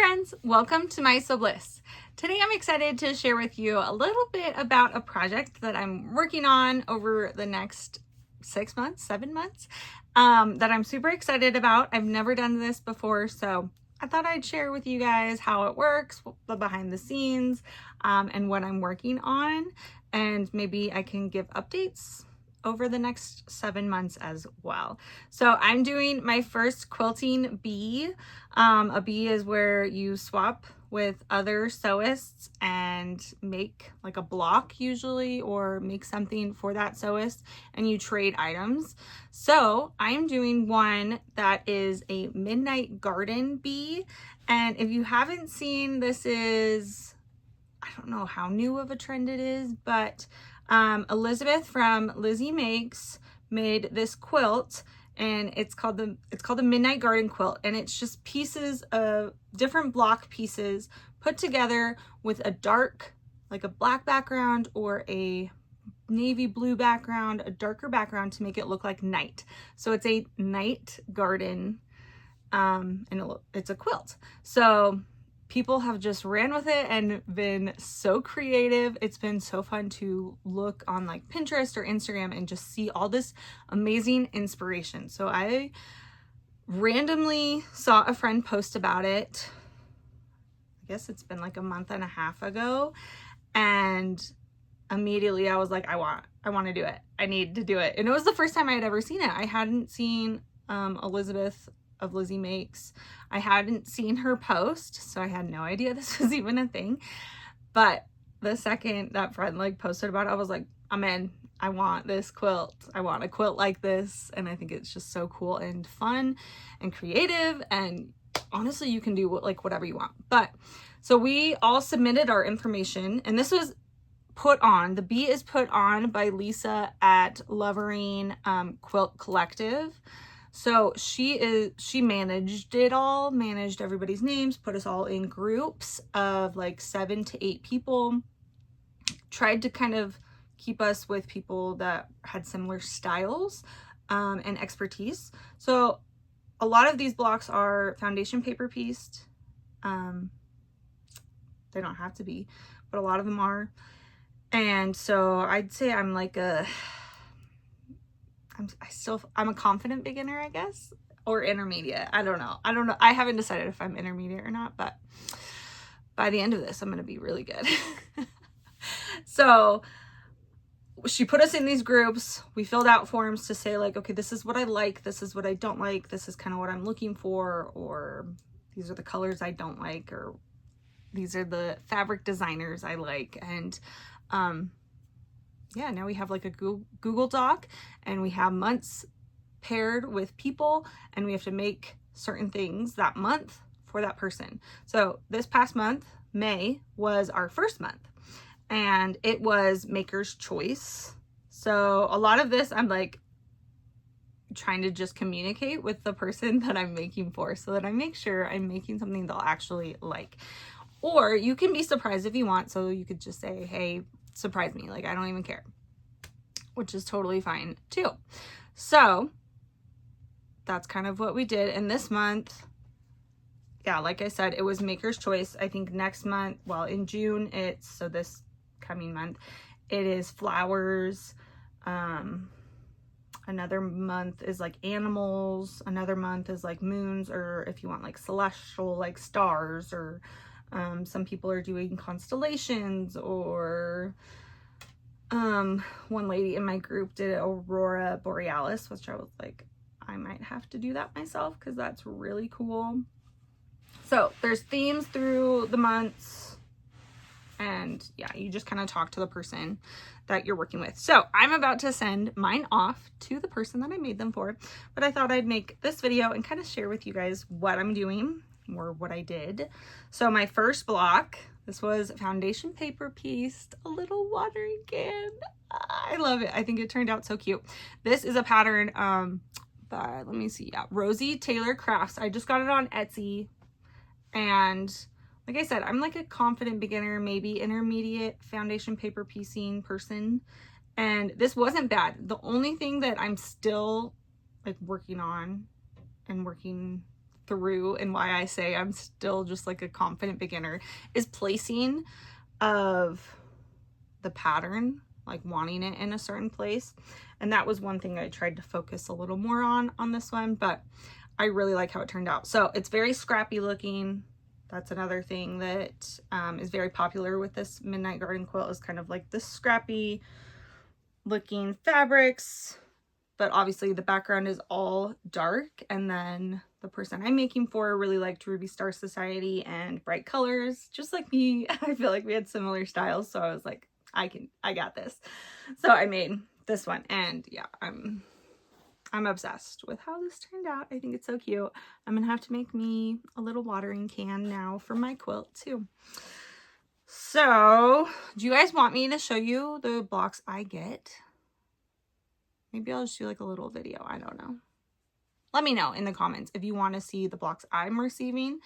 friends, welcome to My Sew Bliss. Today I'm excited to share with you a little bit about a project that I'm working on over the next 7 months, that I'm super excited about. I've never done this before, so I thought I'd share with you guys how it works, the behind the scenes, and what I'm working on, and maybe I can give updates over the next 7 months as well. So I'm doing my first quilting bee. A bee is where you swap with other sewists and make like a block usually, or make something for that sewist, and you trade items. So I'm doing one that is a Midnight Garden bee. And if you haven't seen, this is, I don't know how new of a trend it is, but Elizabeth from Lizzie Makes made this quilt, and it's called the Midnight Garden Quilt, and it's just pieces of different block pieces put together with a dark, like a black background or a navy blue background, a darker background to make it look like night. So it's a night garden, and it's a quilt. So people have just ran with it and been so creative. It's been so fun to look on like Pinterest or Instagram and just see all this amazing inspiration. So I randomly saw a friend post about it. I guess it's been like a month and a half ago, and immediately I was like, I want to do it. I need to do it. And it was the first time I had ever seen it. I hadn't seen Elizabeth of Lizzie Makes. I hadn't seen her post, so I had no idea this was even a thing. But the second that friend like posted about it, I was like, I'm in. I want this quilt. I want a quilt like this. And I think it's just so cool and fun and creative, and honestly you can do like whatever you want. But so we all submitted our information, and this was put on, the bee is put on by Lisa at Lovering Quilt Collective. So she managed it all, managed everybody's names, put us all in groups of like 7 to 8 people, tried to kind of keep us with people that had similar styles and expertise. So a lot of these blocks are foundation paper pieced. They don't have to be, but a lot of them are. And so I'd say I'm like I'm a confident beginner, I guess, or intermediate. I don't know. I haven't decided if I'm intermediate or not, but by the end of this, I'm going to be really good. So she put us in these groups. We filled out forms to say like, okay, this is what I like. This is what I don't like. This is kind of what I'm looking for, or these are the colors I don't like, or these are the fabric designers I like. And, yeah, now we have like a Google Doc, and we have months paired with people, and we have to make certain things that month for that person. So this past month, May, was our first month, and it was maker's choice. So a lot of this I'm like trying to just communicate with the person that I'm making for, so that I make sure I'm making something they'll actually like. Or you can be surprised if you want, so you could just say, hey, surprise me, like I don't even care, which is totally fine too. So that's kind of what we did. And this month, yeah, like I said, it was maker's choice. I think next month, well, in June, so this coming month, it is flowers. Another month is like animals. Another month is like moons, or if you want like celestial, like stars, or some people are doing constellations, or one lady in my group did Aurora Borealis, which I was like, I might have to do that myself because that's really cool. So there's themes through the months, and yeah, you just kind of talk to the person that you're working with. So I'm about to send mine off to the person that I made them for, but I thought I'd make this video and kind of share with you guys what I'm doing, or what I did. So my first block, this was foundation paper pieced, a little watering can. I love it. I think it turned out so cute. This is a pattern by, let me see, yeah, Rosie Taylor Crafts. I just got it on Etsy, and like I said, I'm like a confident beginner, maybe intermediate foundation paper piecing person, and this wasn't bad. The only thing that I'm still like working on and working through and why I say I'm still just like a confident beginner is placing of the pattern, like wanting it in a certain place. And that was one thing I tried to focus a little more on this one, but I really like how it turned out. So it's very scrappy looking. That's another thing that is very popular with this Midnight Garden Quilt, is kind of like the scrappy looking fabrics, but obviously the background is all dark. And then the person I'm making for really liked Ruby Star Society and bright colors, just like me. I feel like we had similar styles, so I was like, I got this. So I made this one, and yeah, I'm obsessed with how this turned out. I think it's so cute. I'm gonna have to make me a little watering can now for my quilt too. So do you guys want me to show you the blocks I get? Maybe I'll just do like a little video. I don't know. Let me know in the comments if you want to see the blocks I'm receiving.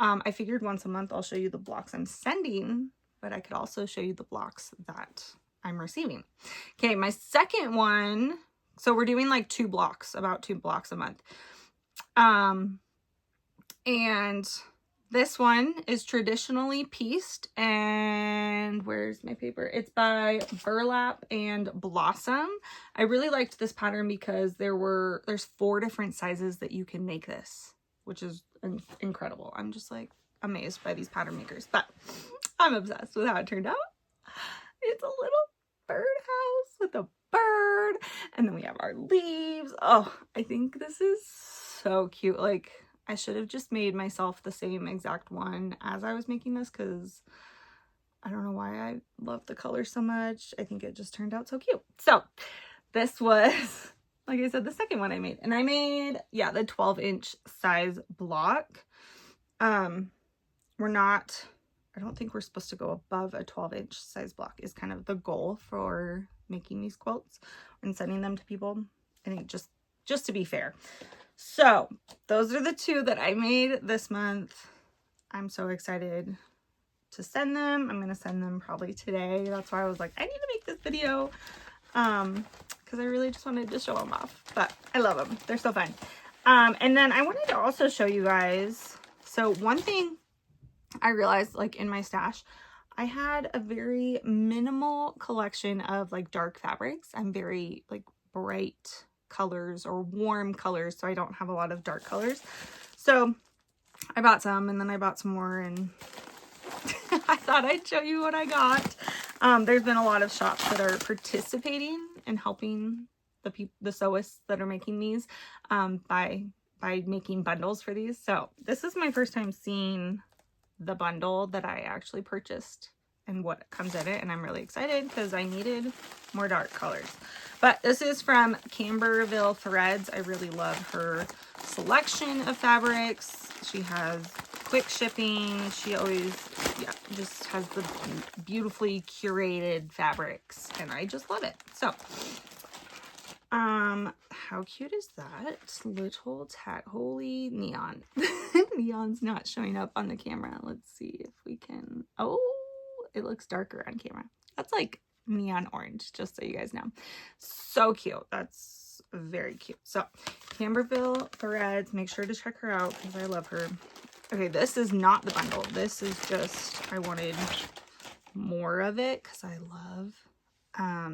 I figured once a month I'll show you the blocks I'm sending, but I could also show you the blocks that I'm receiving. Okay, my second one, so we're doing like about two blocks a month. And this one is traditionally pieced, and where's my paper? It's by Burlap and Blossom. I really liked this pattern because there's 4 different sizes that you can make this, which is incredible. I'm just like amazed by these pattern makers, but I'm obsessed with how it turned out. It's a little birdhouse with a bird, and then we have our leaves. Oh, I think this is so cute. Like, I should have just made myself the same exact one as I was making this, because I don't know why I love the color so much. I think it just turned out so cute. So this was, like I said, the second one I made, and I made, yeah, the 12-inch size block. I don't think we're supposed to go above a 12-inch size block is kind of the goal for making these quilts and sending them to people. I think just to be fair. So those are the 2 that I made this month. I'm so excited to send them. I'm going to send them probably today. That's why I was like, I need to make this video. Because I really just wanted to show them off, but I love them. They're so fun. And then I wanted to also show you guys. So one thing I realized, like in my stash, I had a very minimal collection of like dark fabrics. I'm very like bright colors or warm colors, so I don't have a lot of dark colors. So I bought some, and then I bought some more, and I thought I'd show you what I got. There's been a lot of shops that are participating and helping the sewists that are making these by making bundles for these. So this is my first time seeing the bundle that I actually purchased and what comes in it, and I'm really excited because I needed more dark colors. But this is from Camberville Threads. I really love her selection of fabrics. She has quick shipping. She always, yeah, just has the beautifully curated fabrics, and I just love it. So how cute is that little holy neon? Neon's not showing up on the camera. Let's see if we can. Oh, it looks darker on camera. That's like neon orange, just so you guys know. So cute. That's very cute. So Camberville Threads, make sure to check her out because I love her. Okay, this is not the bundle. This is just, I wanted more of it because I love,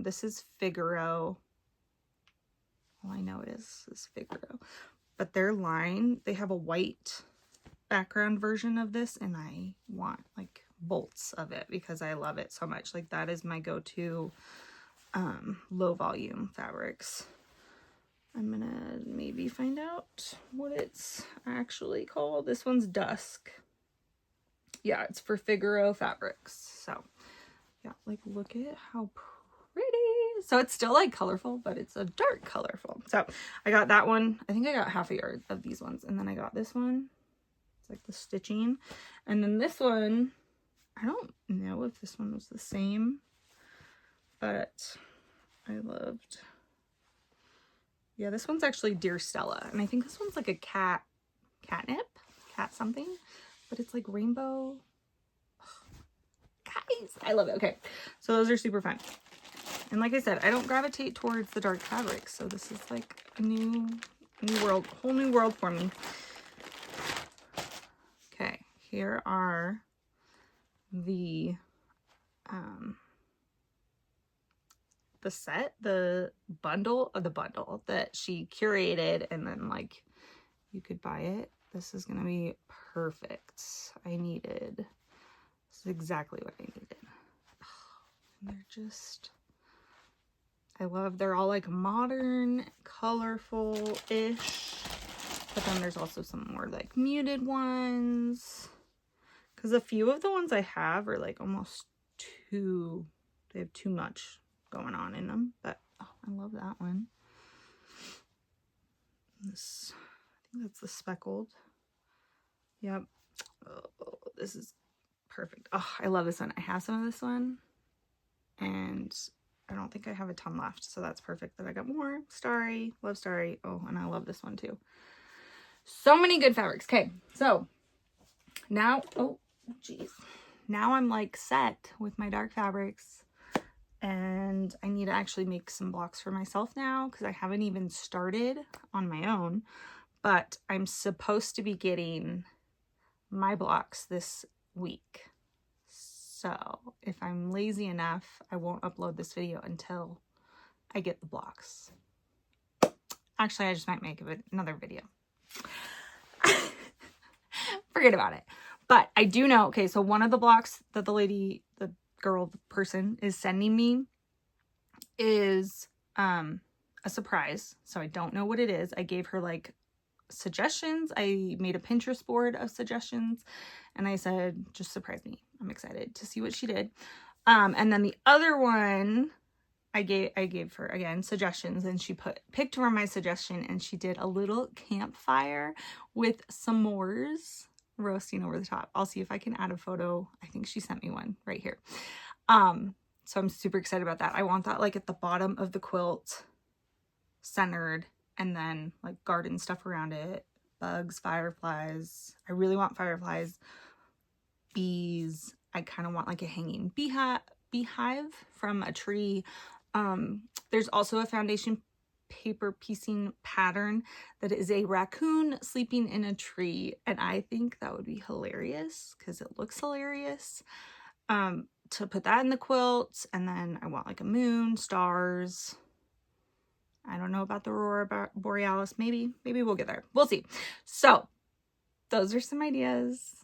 this is Figaro. All I know is Figaro, but their line, they have a white background version of this, and I want like bolts of it because I love it so much. Like, that is my go-to low volume fabrics. I'm gonna maybe find out what it's actually called. This one's Dusk. Yeah, it's for Figaro Fabrics. So yeah, like, look at how pretty. So it's still like colorful, but it's a dark colorful. So I got that one. I think I got half a yard of these ones, and then I got this one. It's like the stitching, and then this one, I don't know if this one was the same, but I loved, yeah, this one's actually Dear Stella, and I think this one's like a cat something, but it's like rainbow. Guys, I love it. Okay, so those are super fun. And like I said, I don't gravitate towards the dark fabrics, so this is like a new world, whole new world for me. here are the set, the bundle that she curated, and then like you could buy it. This is gonna be perfect. This is exactly what I needed. They're just, they're all like modern, colorful-ish, but then there's also some more like muted ones, because a few of the ones I have are like almost they have too much going on in them. But oh, I love that one. This, I think that's the speckled. Yep. Oh, this is perfect. Oh, I love this one. I have some of this one, and I don't think I have a ton left, so that's perfect that I got more. Starry, love Starry. Oh, and I love this one too. So many good fabrics. Okay, so now, oh geez, now I'm like set with my dark fabrics, and I need to actually make some blocks for myself now, because I haven't even started on my own, but I'm supposed to be getting my blocks this week. So if I'm lazy enough, I won't upload this video until I get the blocks. Actually, I just might make another video. Forget about it. But I do know, okay, so one of the blocks that the person is sending me is a surprise. So I don't know what it is. I gave her like suggestions. I made a Pinterest board of suggestions, and I said, just surprise me. I'm excited to see what she did. And then the other one, I gave her again suggestions, and she picked from my suggestion, and she did a little campfire with s'mores roasting over the top. I'll see if I can add a photo. I think she sent me one right here. So I'm super excited about that. I want that like at the bottom of the quilt, centered, and then like garden stuff around it. Bugs, fireflies. I really want fireflies. Bees. I kind of want like a hanging beehive from a tree. There's also a foundation paper piecing pattern that is a raccoon sleeping in a tree, and I think that would be hilarious because it looks hilarious. To put that in the quilt, and then I want like a moon, stars. I don't know about the Aurora Borealis. Maybe we'll get there. We'll see. So those are some ideas.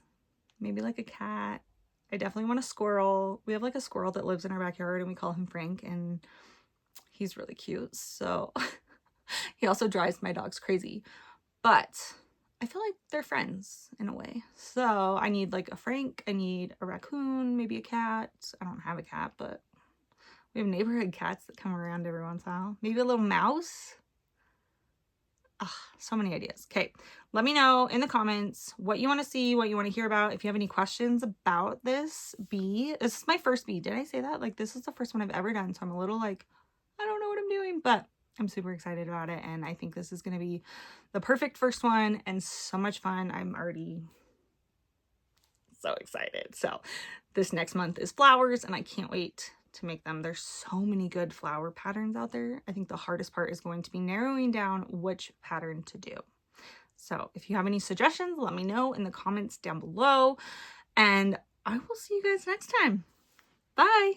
Maybe like a cat. I definitely want a squirrel. We have like a squirrel that lives in our backyard, and we call him Frank, and he's really cute. So he also drives my dogs crazy, but I feel like they're friends in a way. So I need like a Frank. I need a raccoon, maybe a cat. I don't have a cat, but we have neighborhood cats that come around every once in a while. Maybe a little mouse. So many ideas. Okay, let me know in the comments what you want to see, what you want to hear about. If you have any questions about this bee. This is my first bee. Did I say that? Like, this is the first one I've ever done, so I'm a little like, I don't know what I'm doing, but I'm super excited about it, and I think this is going to be the perfect first one and so much fun. I'm already so excited. So this next month is flowers, and I can't wait to make them. There's so many good flower patterns out there. I think the hardest part is going to be narrowing down which pattern to do. So if you have any suggestions, let me know in the comments down below, and I will see you guys next time. Bye.